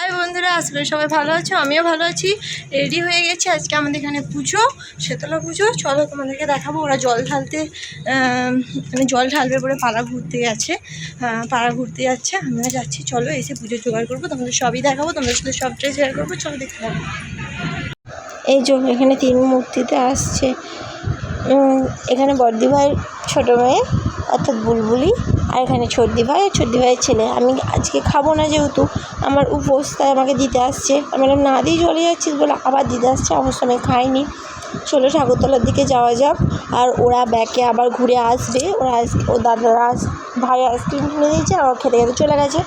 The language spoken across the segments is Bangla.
হাই বন্ধুরা, আসলে সবাই ভালো আছো, আমিও ভালো আছি। রেডি হয়ে গেছি, আজকে আমাদের এখানে পুজো, শীতলা পুজো। চলো তোমাদেরকে দেখাবো। ওরা জল ঢালতে মানে জল ঢালবে বলে পাড়া ঘুরতে গেছে, পাড়া ঘুরতে যাচ্ছে, আমিও যাচ্ছি। চলো এসে পুজো জোগাড় করবো, তোমাদের সবই দেখাবো, তোমাদের সাথে সবটাই শেয়ার করবো। চলো দেখতে পাবো। এই যে এখানে 3 মূর্তিতে আসছে। এখানে বড়দি ভাইয়ের ছোটো মেয়ে অর্থাৎ বুলবুলি, আর এখানে ছোটদি ভাইয়ের ছেলে। আমি আজকে খাবো না, যেহেতু আমার উপোস, তাই আমাকে দিতে আসছে। আমি বললাম না দিয়ে চলে যাচ্ছিস বলে আবার দিতে আসছে। অবশ্য আমি খাইনি। চলো ঠাকুরতলার দিকে যাওয়া যাক। আর ওরা ব্যাকে আবার ঘুরে আসবে। ও দাদারা ভাই আইসক্রিম কিনে দিয়েছে, আর খেতে খেতে চলে গেছে।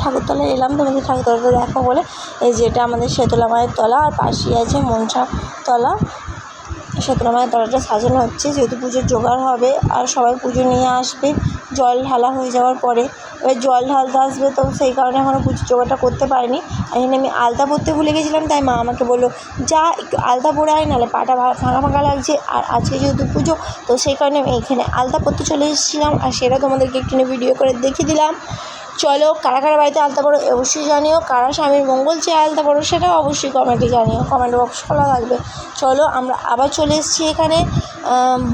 ঠাকুরতলায় এলাম তোমাদের ঠাকুরতলাটা দেখো বলে। এই যে এটা আমাদের শীতলা মায়ের তলা, আর পাশেই আছে মনসা তলা। শীতলা মায়ের তলাটা সাজানো হচ্ছে, যেহেতু পুজোর জোগাড় হবে আর সবাই পুজো নিয়ে আসবে জল ঢালা হয়ে যাওয়ার পরে। এবার জল ঢালতে আসবে, তো সেই কারণে এখনও পুজোর জোগাড়টা করতে পারিনি। এখানে আমি আলতা পরতে ভুলে গেছিলাম, তাই মা আমাকে বললো যা একটু আলতা পরে আয়, নাহলে পাটা ফাঁকা ফাঁকা লাগছে। আর আজকে যেহেতু পুজো, তো সেই কারণে আমি এখানে আলতা পরতে চলে এসেছিলাম, আর সেটা তোমাদেরকে একটু ভিডিও করে দেখিয়ে দিলাম। চলো, কারা কারা বাড়িতে আলতা পড়ো অবশ্যই জানিও, কারা স্বামীর মঙ্গল চেয়ে আলতা পড়ো সেটাও অবশ্যই কমেন্টে জানিও, কমেন্ট বক্স খোলা থাকবে। চলো আমরা আবার চলে এসেছি এখানে।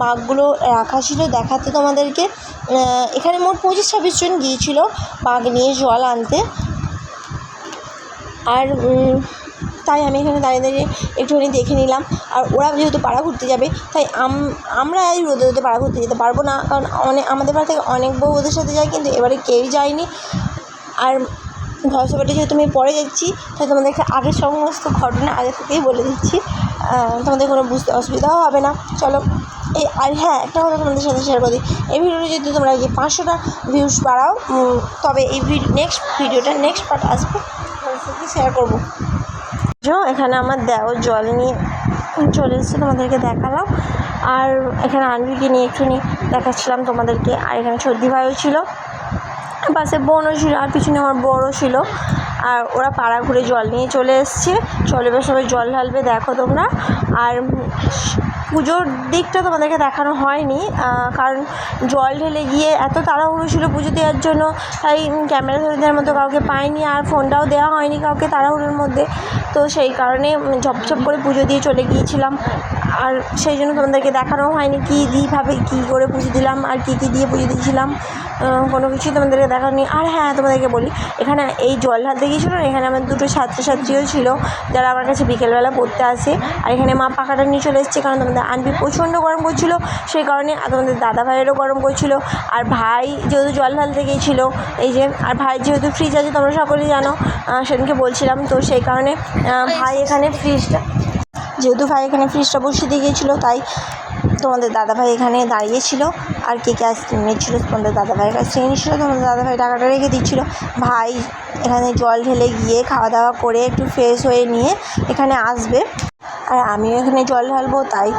বাঘগুলো রাখা ছিল দেখাতে তোমাদেরকে। এখানে মোট 25-26 জন গিয়েছিল বাঘ নিয়ে জল আনতে। আর তাই আমি এখানে দাঁড়িয়ে দাঁড়িয়ে একটুখানি দেখে নিলাম। আর ওরা যেহেতু পাড়া ঘুরতে যাবে, তাই আমরা এই রোদে রোদে পাড়া ঘুরতে যেতে পারবো না, কারণ আমাদের বাড়ি থেকে অনেক বউ ওদের সাথে যায়, কিন্তু এবারে কেউই যায়নি। আর ভয়েস ওভারটা যেহেতু আমি পরে যাচ্ছি, তাই তোমাদেরকে আগের সমস্ত ঘটনা আগে থেকেই বলে দিচ্ছি, তোমাদের কোনো বুঝতে অসুবিধাও হবে না। চলো আর হ্যাঁ, একটা কথা তোমাদের সাথে শেয়ার করে দিই। এই ভিডিওটা যদি তোমরা 500টা ভিউজ বাড়াও, তবে এই নেক্সট পার্ট আসবে, তোমাদের সাথে শেয়ার করবো। এখানে আমার দেওর জল নিয়ে চলে এসেছে, তোমাদেরকে দেখালাম। আর এখানে আনবিকে নিয়ে একটুখানি দেখাচ্ছিলাম তোমাদেরকে। আর এখানে সর্দি ভাইও ছিল, পাশে বোনও ছিল, আর পিছনে আমার বড়ও ছিল। আর ওরা পাড়া ঘুরে জল নিয়ে চলে এসছে। চলে এবার সবাই জল ঢালবে, দেখো তোমরা। আর পুজোর দিকটা তোমাদেরকে দেখানো হয়নি, কারণ জল ঢেলে গিয়ে এত তাড়াহুড়ো ছিল পুজো দেওয়ার জন্য, তাই ক্যামেরা ধরে দেওয়ার মতো কাউকে পাইনি, আর ফোনটাও দেওয়া হয়নি কাউকে তাড়াহুড়োর মধ্যে। তো সেই কারণে ঝপঝপ করে পুজো দিয়ে চলে গিয়েছিলাম, আর সেই জন্য তোমাদেরকে দেখানো হয়নি কী করে পুজো দিলাম, আর কী দিয়ে পুজো দিয়েছিলাম, কোনো কিছুই তোমাদেরকে দেখানো। আর হ্যাঁ, তোমাদেরকে বলি, এখানে এই জল ঢালতে গিয়েছিলো, এখানে আমার 2 ছাত্রছাত্রীও ছিল, যারা আমার কাছে বিকেলবেলা পড়তে আসে। আর এখানে মা পাখাটা নিয়ে চলে এসেছে, কারণ তোমাদের আনবি প্রচণ্ড গরম করছিলো, সেই কারণে। আর তোমাদের দাদা ভাইয়েরও গরম করছিলো। আর ভাই যেহেতু জল ঢালতে গিয়েছিলো, এই যে, আর ভাইয়ের যেহেতু ফ্রিজ আছে, তোমরা সকলেই জানো, সেদিনকে বলছিলাম, তো সেই কারণে ভাই এখানে ফ্রিজটা বসিয়ে দিয়ে গিয়েছিলো, তাই তোমাদের দাদাভাই এখানে দাঁড়িয়েছিল। আর কে আইসক্রিম নিচ্ছিলো, তোমাদের দাদাভাইয়ের কাছ থেকে নিচ্ছিলো, তোমাদের দাদাভাই টাকাটা রেখে দিচ্ছিলো। ভাই এখানে জল ঢেলে গিয়ে খাওয়া দাওয়া করে একটু ফ্রেশ হয়ে নিয়ে এখানে আসবে। আর আমিও এখানে জল ঢালবো, তাই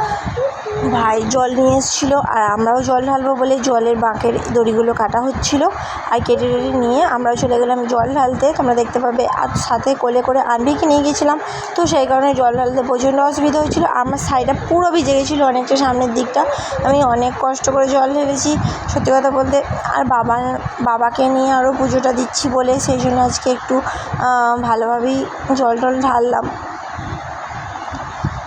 ভাই জল নিয়ে এসেছিলো, আর আমরাও জল ঢালবো বলে জলের বাঁকের দড়িগুলো কাটা হচ্ছিলো। আর কেটে নিয়ে আমরাও চলে গেলাম জল ঢালতে, তোমরা দেখতে পাবে। আর সাথে কোলে করে আনবিকে নিয়ে গেছিলাম, তো সেই কারণে জল ঢালতে প্রচণ্ড অসুবিধা হচ্ছিলো। আমার শাড়িটা পুরো ভিজে গেছিলো, অনেকটা সামনের দিকটা। আমি অনেক কষ্ট করে জল ঢেলেছি, সত্যি কথা বলতে। আর বাবাকে নিয়ে আরও পুজোটা দিচ্ছি বলে, সেই জন্য আজকে একটু ভালোভাবেই জল ঢাললাম।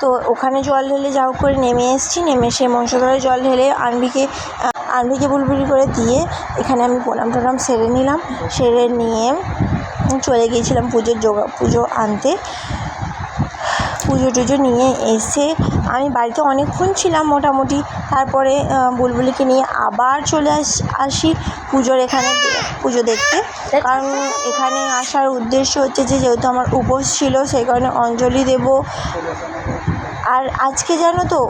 তো ওখানে জল ঢেলে যাও করে নেমে এসে সেই মনসাতলায় জল ঢেলে আনবিকে বুলবুলি করে দিয়ে এখানে আমি প্রণাম সেরে নিলাম। সেরে নিয়ে চলে গিয়েছিলাম পুজো আনতে। পুজো টুজো নিয়ে এসে আমি বাড়িতে অনেকক্ষণ ছিলাম মোটামুটি। তারপরে বুলবুলিকে নিয়ে আবার চলে আসি পুজো দেখতে, কারণ এখানে আসার উদ্দেশ্য হচ্ছে যে, যেহেতু আমার উপোস ছিল, সেই কারণে অঞ্জলি দেব। আর আজকে জানো তো,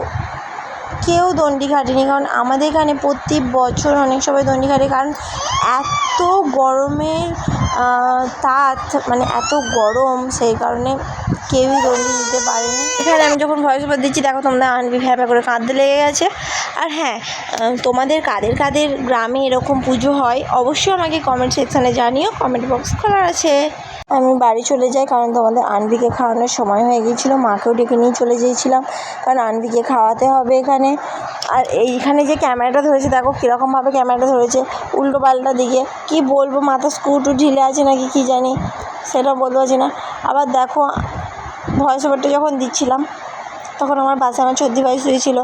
কেউ দণ্ডি ঘাটেনি, কারণ আমাদের এখানে প্রতি বছর অনেক সবাই দণ্ডি ঘাটে, কারণ এত গরমের তাত, মানে এত গরম, সেই কারণে কেউই দণ্ডি দিতে পারেনি। এখানে আমি যখন ভয়েস ওভার দিচ্ছি, দেখো তোমরা আনবি ভ্যাপা করে কাঁদতে লেগে গেছে। আর হ্যাঁ, তোমাদের কাদের গ্রামে এরকম পুজো হয় অবশ্যই আমাকে কমেন্ট সেকশানে জানিও, কমেন্ট বক্স খোলা আছে। আমি বাড়ি চলে যাই, কারণ তোমাদের আনভিকে খাওয়ানোর সময় হয়ে গিয়েছিলো। মাকেও ডেকে নিয়ে চলে গিয়েছিলাম, কারণ আনভিকে খাওয়াতে হবে এখানে। আর এইখানে যে ক্যামেরাটা ধরেছে দেখো কীরকমভাবে ক্যামেরাটা ধরেছে, উল্টো পাল্টা দিকে। কী বলবো, মাথা স্ক্রু ঢিলে আছে নাকি কী জানি, সেটা বলতে পারছি না। আবার দেখো ভয়েস ওভারটা যখন দিচ্ছিলাম তখন আমার পাশে আমার ছোট্ট ভাই শুয়েছিল,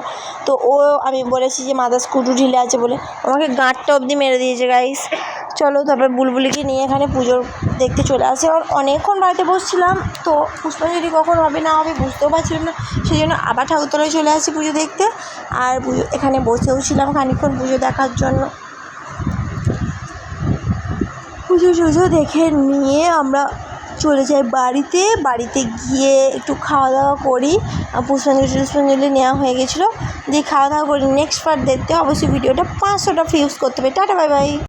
তো আমি বলেছি যে মাথার স্ক্রু ঢিলে আছে বলে আমাকে গাঁটটা অবধি মেরে দিয়েছে গাইস। চলো তারপর বুলবুলিকে নিয়ে এখানে পুজো দেখতে চলে আসে। আর অনেকক্ষণ বাড়িতে বসছিলাম, তো পুষ্পাঞ্জলি কখন হবে না হবে বুঝতেও পারছিলাম না, সেই জন্য আবার ঠাকুরতলায় চলে আসি পুজো দেখতে। আর এখানে বসেও ছিলাম খানিকক্ষণ পুজো দেখার জন্য। পুজো দেখে নিয়ে আমরা চলে যাই বাড়িতে গিয়ে একটু খাওয়া দাওয়া করি। পুষ্পাঞ্জলি নেওয়া হয়ে গেছিলো, দিয়ে খাওয়া দাওয়া করি। নেক্সট পার্ট দেখতে অবশ্যই ভিডিওটা 500টা ভিউজ করতে হবে। Tata bye bye.